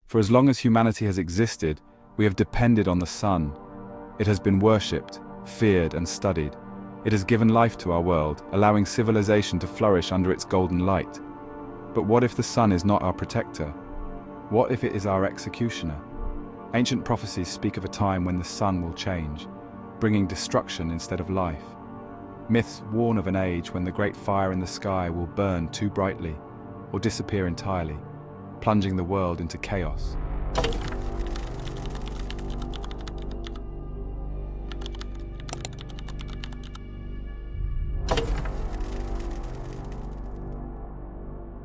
For as long as humanity has existed, we have depended on the sun. It has been worshipped, feared, and studied. It has given life to our world, allowing civilization to flourish under its golden light. But what if the sun is not our protector? What if it is our executioner? Ancient prophecies speak of a time when the sun will change, bringing destruction instead of life. Myths warn of an age when the great fire in the sky will burn too brightly or disappear entirely, plunging the world into chaos.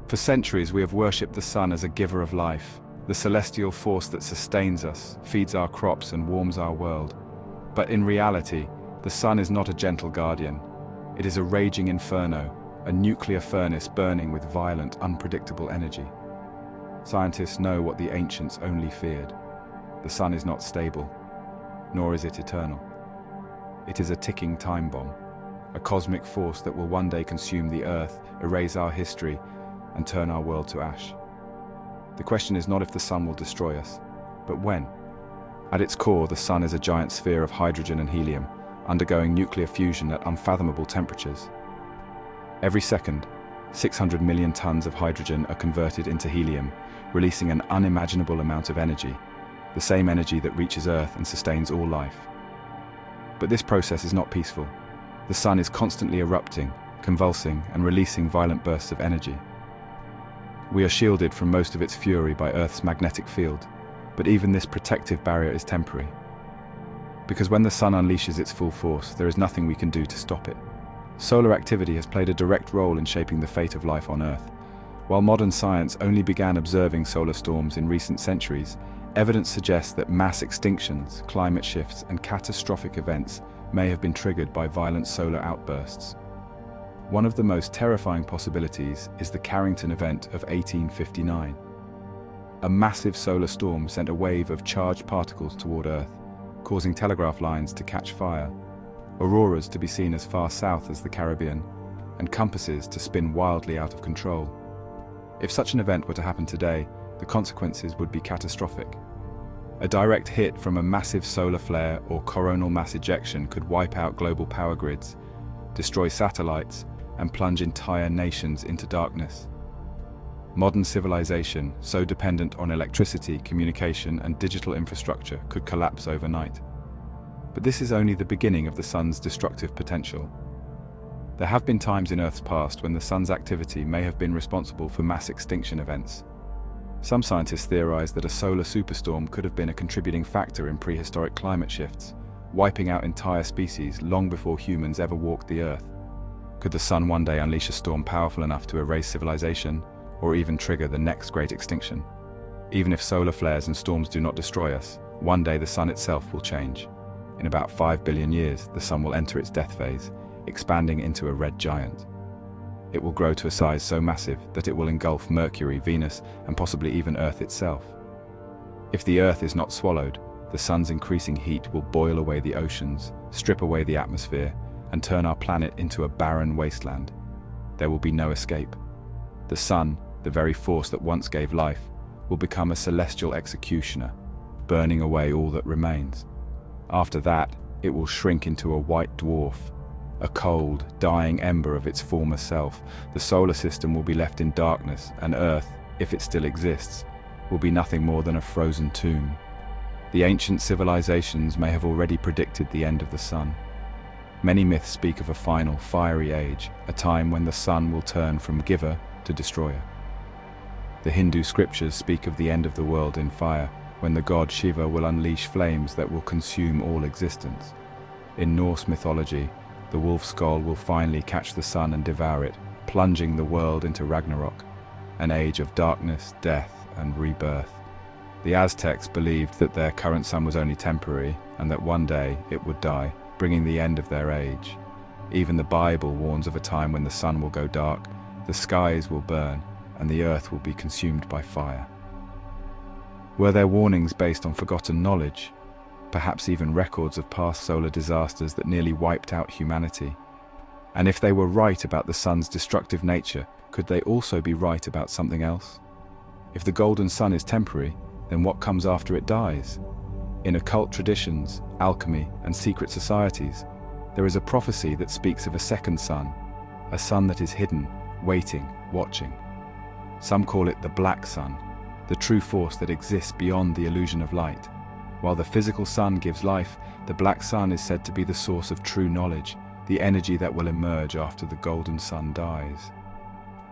For centuries we have worshipped the sun as a giver of life, the celestial force that sustains us, feeds our crops and warms our world. But in reality, the sun is not a gentle guardian. It is a raging inferno, a nuclear furnace burning with violent, unpredictable energy. Scientists know what the ancients only feared. The sun is not stable, nor is it eternal. It is a ticking time bomb, a cosmic force that will one day consume the earth, erase our history, and turn our world to ash. The question is not if the sun will destroy us, but when. At its core, the sun is a giant sphere of hydrogen and helium, undergoing nuclear fusion at unfathomable temperatures. Every second, 600 million tons of hydrogen are converted into helium, releasing an unimaginable amount of energy, the same energy that reaches Earth and sustains all life. But this process is not peaceful. The sun is constantly erupting, convulsing, and releasing violent bursts of energy. We are shielded from most of its fury by Earth's magnetic field, but even this protective barrier is temporary. Because when the sun unleashes its full force, there is nothing we can do to stop it. Solar activity has played a direct role in shaping the fate of life on Earth. While modern science only began observing solar storms in recent centuries, evidence suggests that mass extinctions, climate shifts, and catastrophic events may have been triggered by violent solar outbursts. One of the most terrifying possibilities is the Carrington event of 1859. A massive solar storm sent a wave of charged particles toward Earth, causing telegraph lines to catch fire, auroras to be seen as far south as the Caribbean, and compasses to spin wildly out of control. If such an event were to happen today, the consequences would be catastrophic. A direct hit from a massive solar flare or coronal mass ejection could wipe out global power grids, destroy satellites, and plunge entire nations into darkness. Modern civilization, so dependent on electricity, communication, and digital infrastructure, could collapse overnight. But this is only the beginning of the sun's destructive potential. There have been times in Earth's past when the sun's activity may have been responsible for mass extinction events. Some scientists theorize that a solar superstorm could have been a contributing factor in prehistoric climate shifts, wiping out entire species long before humans ever walked the Earth. Could the sun one day unleash a storm powerful enough to erase civilization, or even trigger the next great extinction? Even if solar flares and storms do not destroy us, one day the sun itself will change. In about 5 billion years, the sun will enter its death phase, expanding into a red giant. It will grow to a size so massive that it will engulf Mercury, Venus, and possibly even Earth itself. If the Earth is not swallowed, the sun's increasing heat will boil away the oceans, strip away the atmosphere, and turn our planet into a barren wasteland. There will be no escape. The sun, the very force that once gave life, will become a celestial executioner, burning away all that remains. After that, it will shrink into a white dwarf, a cold, dying ember of its former self. The solar system will be left in darkness, and Earth, if it still exists, will be nothing more than a frozen tomb. The ancient civilizations may have already predicted the end of the sun. Many myths speak of a final, fiery age, a time when the sun will turn from giver to destroyer. The Hindu scriptures speak of the end of the world in fire, when the god Shiva will unleash flames that will consume all existence. In Norse mythology, the wolf skull will finally catch the sun and devour it, plunging the world into Ragnarok, an age of darkness, death, and rebirth. The Aztecs believed that their current sun was only temporary, and that one day it would die, bringing the end of their age. Even the Bible warns of a time when the sun will go dark, the skies will burn, and the earth will be consumed by fire. Were there warnings based on forgotten knowledge? Perhaps even records of past solar disasters that nearly wiped out humanity? And if they were right about the sun's destructive nature, could they also be right about something else? If the golden sun is temporary, then what comes after it dies? In occult traditions, alchemy, and secret societies, there is a prophecy that speaks of a second sun, a sun that is hidden, waiting, watching. Some call it the black sun, the true force that exists beyond the illusion of light. While the physical sun gives life, the black sun is said to be the source of true knowledge, the energy that will emerge after the golden sun dies.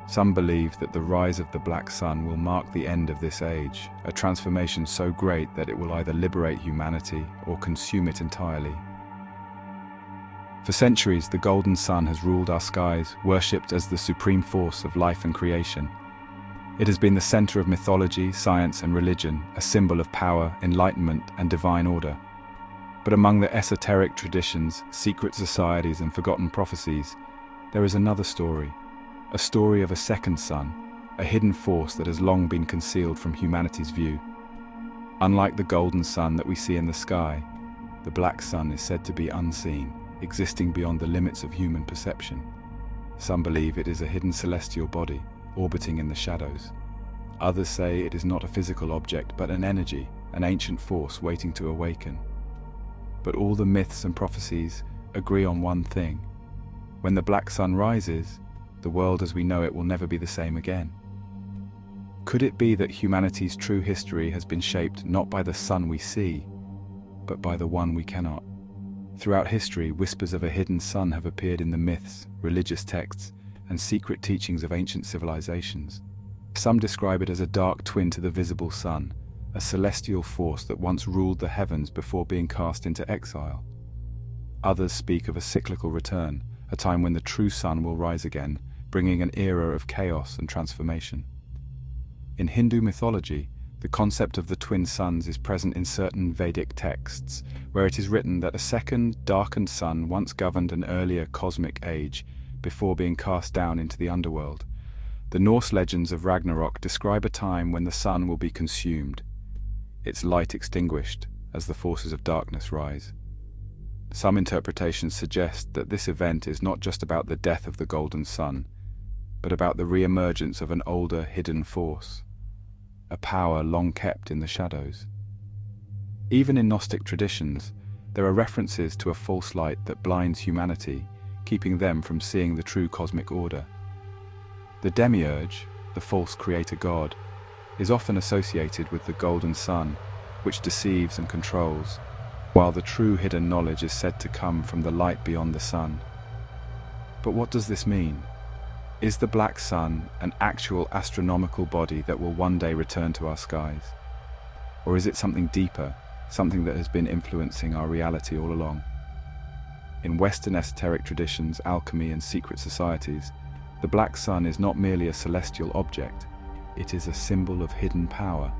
Some believe that the rise of the black sun will mark the end of this age, a transformation so great that it will either liberate humanity or consume it entirely. For centuries, the golden sun has ruled our skies, worshipped as the supreme force of life and creation. It has been the center of mythology, science, and religion, a symbol of power, enlightenment, and divine order. But among the esoteric traditions, secret societies, and forgotten prophecies, there is another story. A story of a second sun, a hidden force that has long been concealed from humanity's view. Unlike the golden sun that we see in the sky, the black sun is said to be unseen, existing beyond the limits of human perception. Some believe it is a hidden celestial body, orbiting in the shadows. Others say it is not a physical object, but an energy, an ancient force waiting to awaken. But all the myths and prophecies agree on one thing. When the black sun rises, the world as we know it will never be the same again. Could it be that humanity's true history has been shaped not by the sun we see, but by the one we cannot? Throughout history, whispers of a hidden sun have appeared in the myths, religious texts, and secret teachings of ancient civilizations. Some describe it as a dark twin to the visible sun, a celestial force that once ruled the heavens before being cast into exile. Others speak of a cyclical return, a time when the true sun will rise again, bringing an era of chaos and transformation. In Hindu mythology, the concept of the twin suns is present in certain Vedic texts, where it is written that a second, darkened sun once governed an earlier cosmic age before being cast down into the underworld. The Norse legends of Ragnarok describe a time when the sun will be consumed, its light extinguished as the forces of darkness rise. Some interpretations suggest that this event is not just about the death of the golden sun, but about the re-emergence of an older hidden force, a power long kept in the shadows. Even in Gnostic traditions, there are references to a false light that blinds humanity, keeping them from seeing the true cosmic order. The demiurge, the false creator god, is often associated with the golden sun, which deceives and controls, while the true hidden knowledge is said to come from the light beyond the sun. But what does this mean? Is the black sun an actual astronomical body that will one day return to our skies? Or is it something deeper, something that has been influencing our reality all along? In Western esoteric traditions, alchemy, and secret societies, the black sun is not merely a celestial object, it is a symbol of hidden power,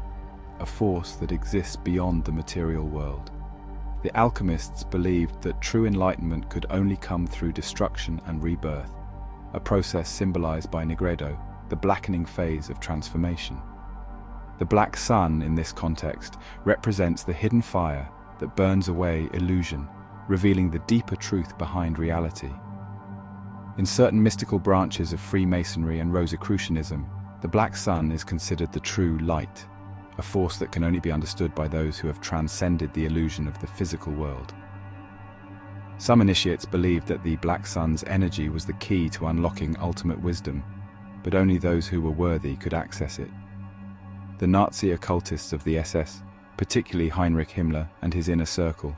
a force that exists beyond the material world. The alchemists believed that true enlightenment could only come through destruction and rebirth, a process symbolized by nigredo, the blackening phase of transformation. The black sun, in this context, represents the hidden fire that burns away illusion, revealing the deeper truth behind reality. In certain mystical branches of Freemasonry and Rosicrucianism, the black sun is considered the true light, a force that can only be understood by those who have transcended the illusion of the physical world. Some initiates believed that the black sun's energy was the key to unlocking ultimate wisdom, but only those who were worthy could access it. The Nazi occultists of the SS, particularly Heinrich Himmler and his inner circle,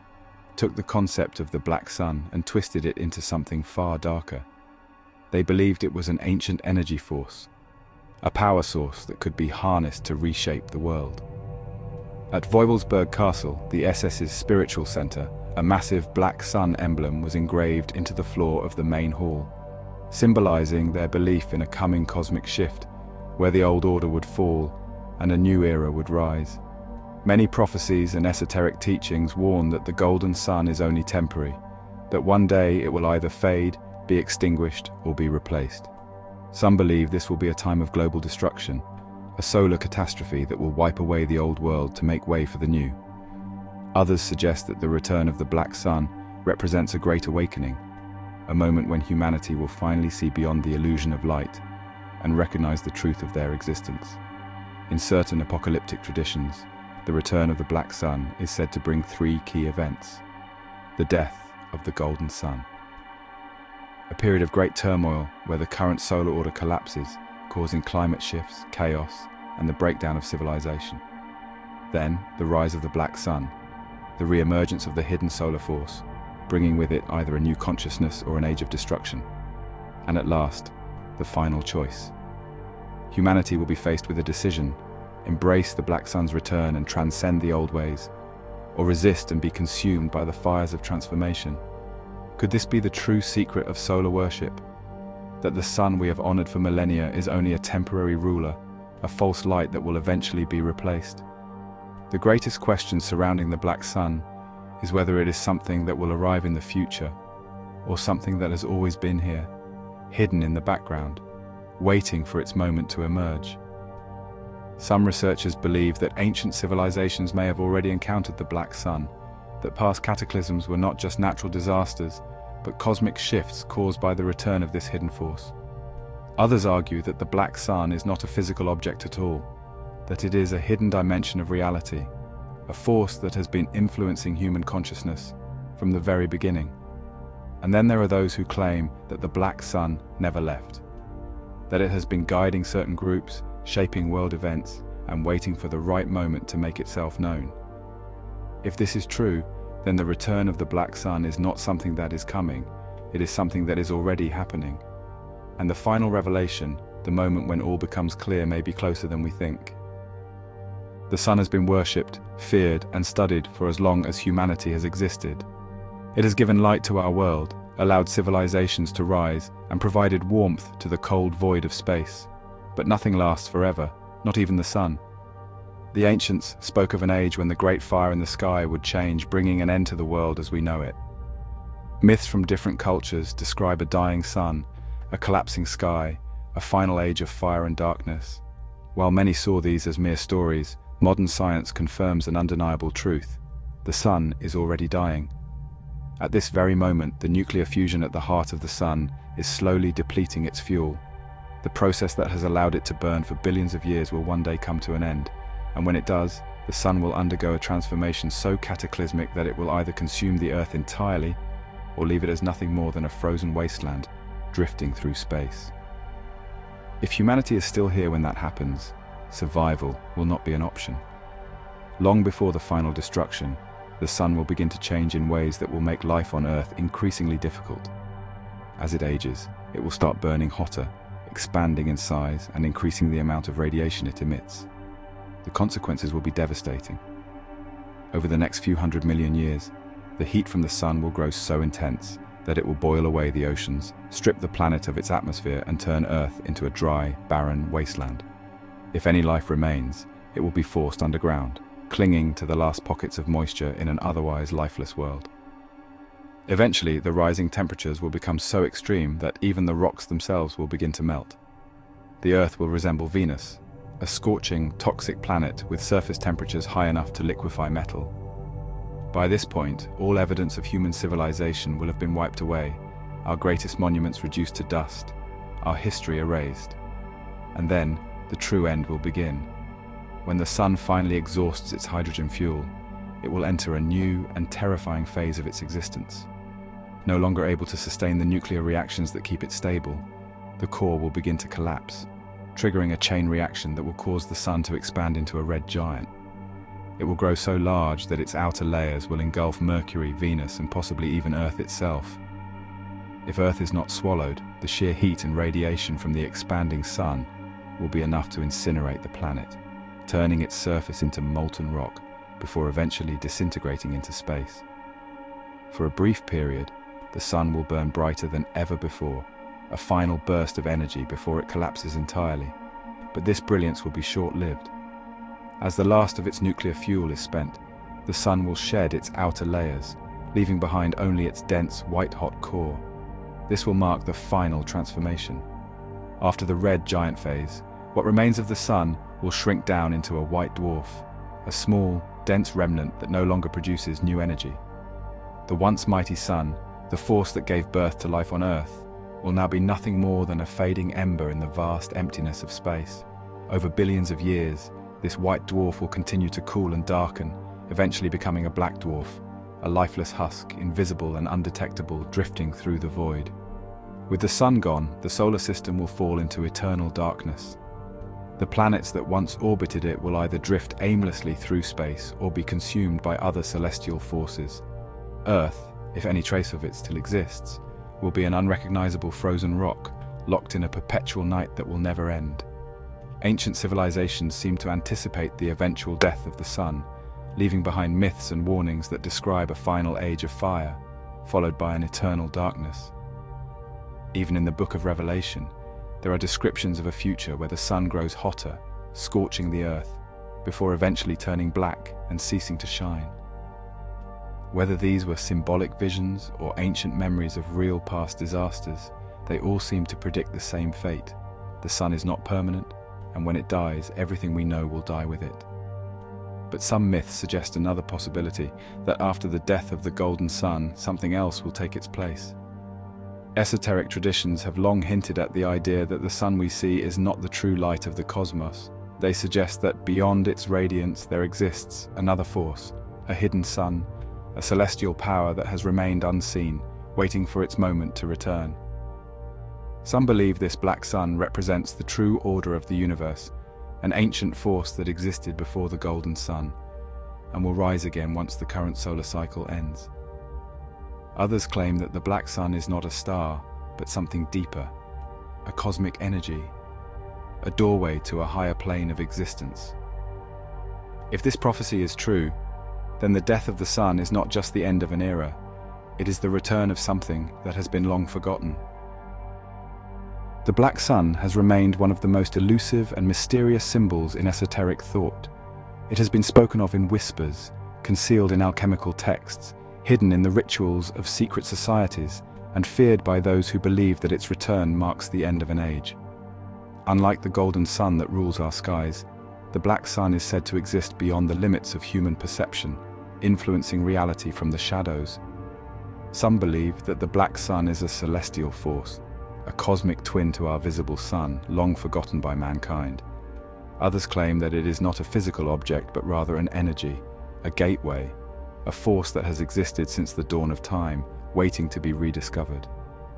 took the concept of the black sun and twisted it into something far darker. They believed it was an ancient energy force, a power source that could be harnessed to reshape the world. At Voivelsburg Castle, the SS's spiritual center, a massive black sun emblem was engraved into the floor of the main hall, symbolizing their belief in a coming cosmic shift, where the old order would fall and a new era would rise. Many prophecies and esoteric teachings warn that the golden sun is only temporary, that one day it will either fade, be extinguished, or be replaced. Some believe this will be a time of global destruction, a solar catastrophe that will wipe away the old world to make way for the new. Others suggest that the return of the black sun represents a great awakening, a moment when humanity will finally see beyond the illusion of light and recognize the truth of their existence. In certain apocalyptic traditions, the return of the black sun is said to bring three key events: the death of the golden sun, a period of great turmoil where the current solar order collapses, causing climate shifts, chaos, and the breakdown of civilization. Then, the rise of the black sun, the re-emergence of the hidden solar force, bringing with it either a new consciousness or an age of destruction. And at last, the final choice. Humanity will be faced with a decision: embrace the black sun's return and transcend the old ways, or resist and be consumed by the fires of transformation. Could this be the true secret of solar worship? That the sun we have honored for millennia is only a temporary ruler, a false light that will eventually be replaced? The greatest question surrounding the black sun is whether it is something that will arrive in the future, or something that has always been here, hidden in the background, waiting for its moment to emerge. Some researchers believe that ancient civilizations may have already encountered the black sun, that past cataclysms were not just natural disasters, but cosmic shifts caused by the return of this hidden force. Others argue that the black sun is not a physical object at all, that it is a hidden dimension of reality, a force that has been influencing human consciousness from the very beginning. And then there are those who claim that the black sun never left, that it has been guiding certain groups, shaping world events, and waiting for the right moment to make itself known. If this is true, then the return of the black sun is not something that is coming, it is something that is already happening. And the final revelation, the moment when all becomes clear, may be closer than we think. The sun has been worshipped, feared, and studied for as long as humanity has existed. It has given light to our world, allowed civilizations to rise, and provided warmth to the cold void of space. But nothing lasts forever, not even the sun. The ancients spoke of an age when the great fire in the sky would change, bringing an end to the world as we know it. Myths from different cultures describe a dying sun, a collapsing sky, a final age of fire and darkness. While many saw these as mere stories, modern science confirms an undeniable truth: the sun is already dying. At this very moment, the nuclear fusion at the heart of the sun is slowly depleting its fuel. The process that has allowed it to burn for billions of years will one day come to an end, and when it does, the sun will undergo a transformation so cataclysmic that it will either consume the Earth entirely or leave it as nothing more than a frozen wasteland, drifting through space. If humanity is still here when that happens, survival will not be an option. Long before the final destruction, the sun will begin to change in ways that will make life on Earth increasingly difficult. As it ages, it will start burning hotter, expanding in size, and increasing the amount of radiation it emits. The consequences will be devastating. Over the next few 100 million years, the heat from the sun will grow so intense that it will boil away the oceans, strip the planet of its atmosphere, and turn Earth into a dry, barren wasteland. If any life remains, it will be forced underground, clinging to the last pockets of moisture in an otherwise lifeless world. Eventually, the rising temperatures will become so extreme that even the rocks themselves will begin to melt. The Earth will resemble Venus, a scorching, toxic planet with surface temperatures high enough to liquefy metal. By this point, all evidence of human civilization will have been wiped away, our greatest monuments reduced to dust, our history erased. And then, the true end will begin. When the sun finally exhausts its hydrogen fuel, it will enter a new and terrifying phase of its existence. No longer able to sustain the nuclear reactions that keep it stable, the core will begin to collapse, triggering a chain reaction that will cause the sun to expand into a red giant. It will grow so large that its outer layers will engulf Mercury, Venus, and possibly even Earth itself. If Earth is not swallowed, the sheer heat and radiation from the expanding sun will be enough to incinerate the planet, turning its surface into molten rock before eventually disintegrating into space. For a brief period, the sun will burn brighter than ever before, a final burst of energy before it collapses entirely. But this brilliance will be short-lived. As the last of its nuclear fuel is spent, the sun will shed its outer layers, leaving behind only its dense, white-hot core. This will mark the final transformation. After the red giant phase, what remains of the sun will shrink down into a white dwarf, a small, dense remnant that no longer produces new energy. The once mighty sun, the force that gave birth to life on Earth, will now be nothing more than a fading ember in the vast emptiness of space. Over billions of years, this white dwarf will continue to cool and darken, eventually becoming a black dwarf, a lifeless husk, invisible and undetectable, drifting through the void. With the sun gone, the solar system will fall into eternal darkness. The planets that once orbited it will either drift aimlessly through space or be consumed by other celestial forces. Earth, if any trace of it still exists, will be an unrecognizable frozen rock, locked in a perpetual night that will never end. Ancient civilizations seem to anticipate the eventual death of the sun, leaving behind myths and warnings that describe a final age of fire, followed by an eternal darkness. Even in the Book of Revelation, there are descriptions of a future where the sun grows hotter, scorching the earth, before eventually turning black and ceasing to shine. Whether these were symbolic visions or ancient memories of real past disasters, they all seem to predict the same fate. The sun is not permanent, and when it dies, everything we know will die with it. But some myths suggest another possibility, that after the death of the golden sun, something else will take its place. Esoteric traditions have long hinted at the idea that the sun we see is not the true light of the cosmos. They suggest that beyond its radiance there exists another force, a hidden sun, a celestial power that has remained unseen, waiting for its moment to return. Some believe this black sun represents the true order of the universe, an ancient force that existed before the golden sun, and will rise again once the current solar cycle ends. Others claim that the black sun is not a star, but something deeper, a cosmic energy, a doorway to a higher plane of existence. If this prophecy is true, then the death of the sun is not just the end of an era, it is the return of something that has been long forgotten. The black sun has remained one of the most elusive and mysterious symbols in esoteric thought. It has been spoken of in whispers, concealed in alchemical texts, hidden in the rituals of secret societies, and feared by those who believe that its return marks the end of an age. Unlike the golden sun that rules our skies, the black sun is said to exist beyond the limits of human perception, influencing reality from the shadows. Some believe that the black sun is a celestial force, a cosmic twin to our visible sun, long forgotten by mankind. Others claim that it is not a physical object, but rather an energy, a gateway, a force that has existed since the dawn of time, waiting to be rediscovered.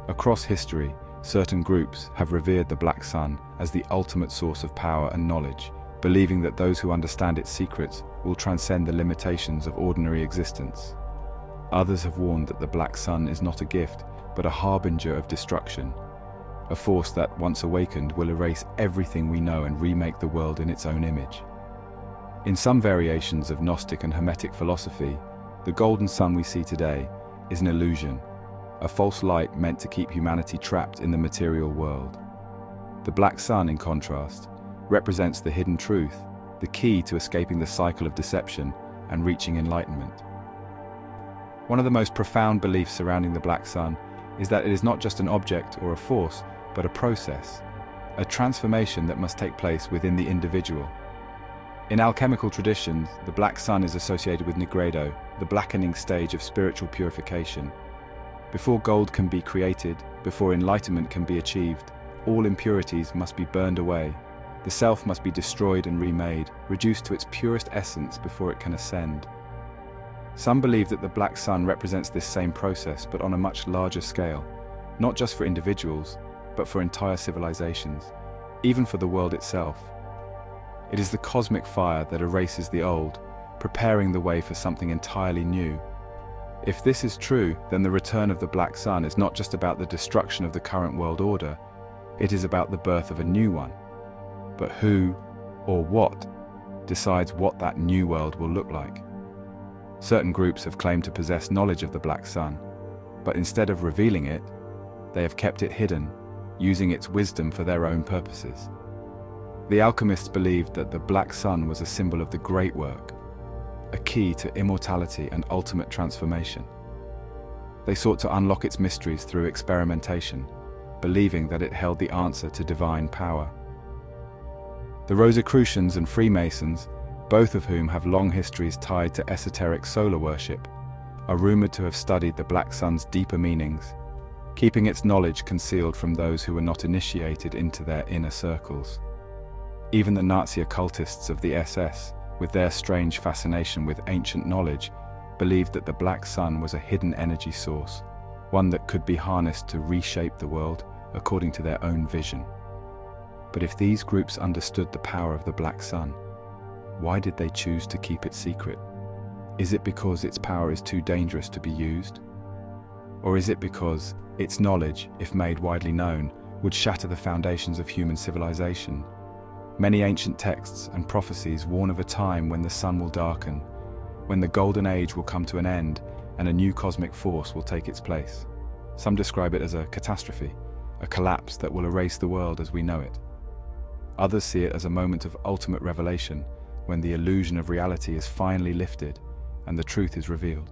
Across history, certain groups have revered the black sun as the ultimate source of power and knowledge, believing that those who understand its secrets will transcend the limitations of ordinary existence. Others have warned that the black sun is not a gift, but a harbinger of destruction, a force that, once awakened, will erase everything we know and remake the world in its own image. In some variations of Gnostic and Hermetic philosophy, the golden sun we see today is an illusion, a false light meant to keep humanity trapped in the material world. The black sun, in contrast, represents the hidden truth, the key to escaping the cycle of deception and reaching enlightenment. One of the most profound beliefs surrounding the black sun is that it is not just an object or a force, but a process, a transformation that must take place within the individual. In alchemical traditions, the black sun is associated with nigredo, the blackening stage of spiritual purification. Before gold can be created, before enlightenment can be achieved, all impurities must be burned away. The self must be destroyed and remade, reduced to its purest essence before it can ascend. Some believe that the black sun represents this same process, but on a much larger scale, not just for individuals, but for entire civilizations, even for the world itself. It is the cosmic fire that erases the old, preparing the way for something entirely new. If this is true, then the return of the black sun is not just about the destruction of the current world order, it is about the birth of a new one. But who, or what, decides what that new world will look like? Certain groups have claimed to possess knowledge of the black sun, but instead of revealing it, they have kept it hidden, using its wisdom for their own purposes. The alchemists believed that the black sun was a symbol of the great work, a key to immortality and ultimate transformation. They sought to unlock its mysteries through experimentation, believing that it held the answer to divine power. The Rosicrucians and Freemasons, both of whom have long histories tied to esoteric solar worship, are rumored to have studied the black sun's deeper meanings, keeping its knowledge concealed from those who were not initiated into their inner circles. Even the Nazi occultists of the SS, with their strange fascination with ancient knowledge, believed that the black sun was a hidden energy source, one that could be harnessed to reshape the world according to their own vision. But if these groups understood the power of the black sun, why did they choose to keep it secret? Is it because its power is too dangerous to be used? Or is it because its knowledge, if made widely known, would shatter the foundations of human civilization? Many ancient texts and prophecies warn of a time when the sun will darken, when the golden age will come to an end and a new cosmic force will take its place. Some describe it as a catastrophe, a collapse that will erase the world as we know it. Others see it as a moment of ultimate revelation, when the illusion of reality is finally lifted and the truth is revealed.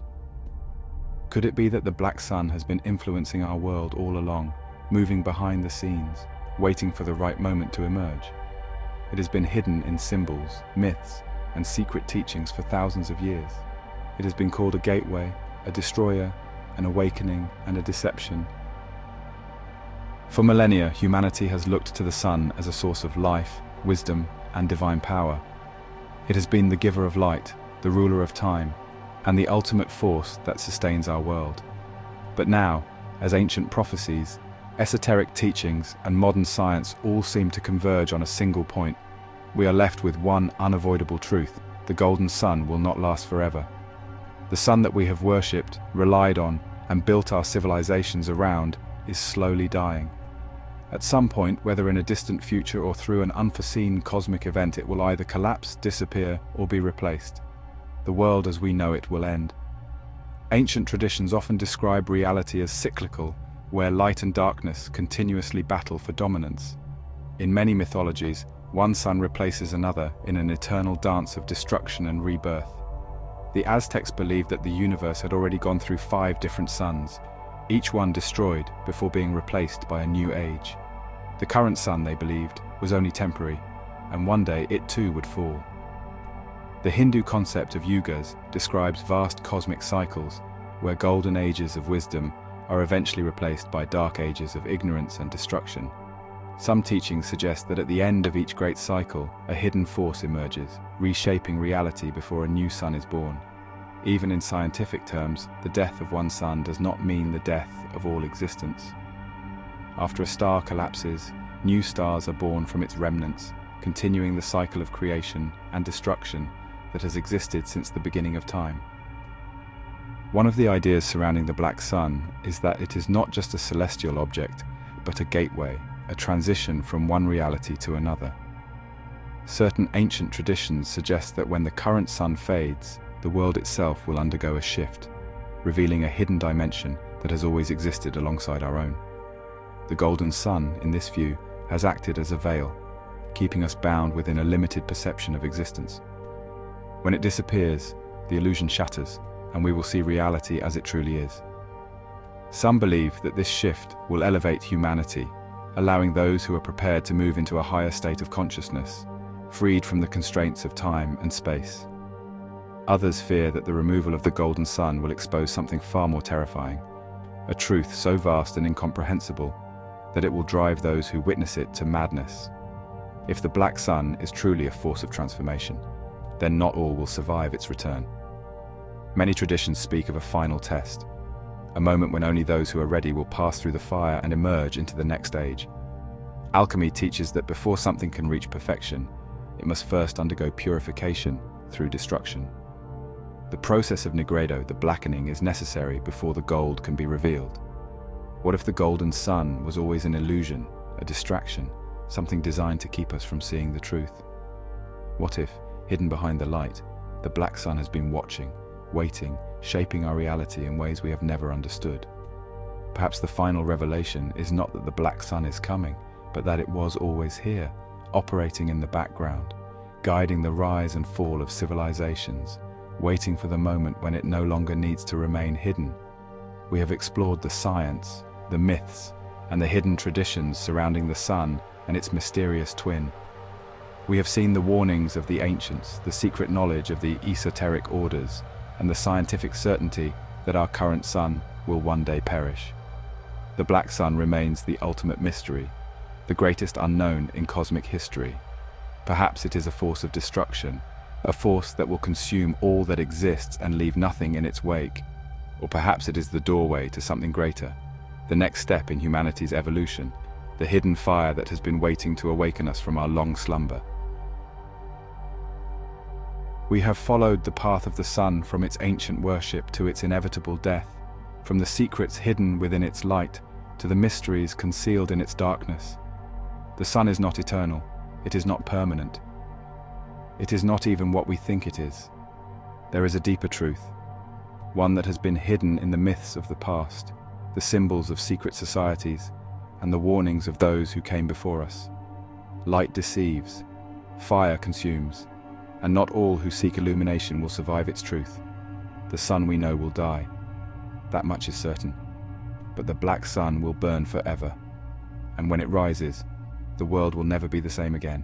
Could it be that the black sun has been influencing our world all along, moving behind the scenes, waiting for the right moment to emerge? It has been hidden in symbols, myths, and secret teachings for thousands of years. It has been called a gateway, a destroyer, an awakening, and a deception. For millennia, humanity has looked to the sun as a source of life, wisdom, and divine power. It has been the giver of light, the ruler of time, and the ultimate force that sustains our world. But now, as ancient prophecies, esoteric teachings, and modern science all seem to converge on a single point, we are left with one unavoidable truth: the golden sun will not last forever. The sun that we have worshipped, relied on, and built our civilizations around is slowly dying. At some point, whether in a distant future or through an unforeseen cosmic event, it will either collapse, disappear, or be replaced. The world as we know it will end. Ancient traditions often describe reality as cyclical, where light and darkness continuously battle for dominance. In many mythologies, one sun replaces another in an eternal dance of destruction and rebirth. The Aztecs believed that the universe had already gone through 5 different suns, each one destroyed before being replaced by a new age. The current sun, they believed, was only temporary, and one day it too would fall. The Hindu concept of yugas describes vast cosmic cycles, where golden ages of wisdom are eventually replaced by dark ages of ignorance and destruction. Some teachings suggest that at the end of each great cycle, a hidden force emerges, reshaping reality before a new sun is born. Even in scientific terms, the death of one sun does not mean the death of all existence. After a star collapses, new stars are born from its remnants, continuing the cycle of creation and destruction that has existed since the beginning of time. One of the ideas surrounding the black sun is that it is not just a celestial object, but a gateway, a transition from one reality to another. Certain ancient traditions suggest that when the current sun fades, the world itself will undergo a shift, revealing a hidden dimension that has always existed alongside our own. The golden sun, in this view, has acted as a veil, keeping us bound within a limited perception of existence. When it disappears, the illusion shatters, and we will see reality as it truly is. Some believe that this shift will elevate humanity, allowing those who are prepared to move into a higher state of consciousness, freed from the constraints of time and space. Others fear that the removal of the golden sun will expose something far more terrifying, a truth so vast and incomprehensible that it will drive those who witness it to madness. If the black sun is truly a force of transformation, then not all will survive its return. Many traditions speak of a final test, a moment when only those who are ready will pass through the fire and emerge into the next age. Alchemy teaches that before something can reach perfection, it must first undergo purification through destruction. The process of nigredo, the blackening, is necessary before the gold can be revealed. What if the golden sun was always an illusion, a distraction, something designed to keep us from seeing the truth? What if, hidden behind the light, the black sun has been watching, waiting, shaping our reality in ways we have never understood? Perhaps the final revelation is not that the black sun is coming, but that it was always here, operating in the background, guiding the rise and fall of civilizations, waiting for the moment when it no longer needs to remain hidden. We have explored the science, the myths, and the hidden traditions surrounding the sun and its mysterious twin. We have seen the warnings of the ancients, the secret knowledge of the esoteric orders, and the scientific certainty that our current sun will one day perish. The black sun remains the ultimate mystery, the greatest unknown in cosmic history. Perhaps it is a force of destruction, a force that will consume all that exists and leave nothing in its wake. Or perhaps it is the doorway to something greater, the next step in humanity's evolution, the hidden fire that has been waiting to awaken us from our long slumber. We have followed the path of the sun from its ancient worship to its inevitable death, from the secrets hidden within its light to the mysteries concealed in its darkness. The sun is not eternal, it is not permanent. It is not even what we think it is. There is a deeper truth, one that has been hidden in the myths of the past, the symbols of secret societies, and the warnings of those who came before us. Light deceives, fire consumes, and not all who seek illumination will survive its truth. The sun we know will die, that much is certain, but the black sun will burn forever, and when it rises, the world will never be the same again.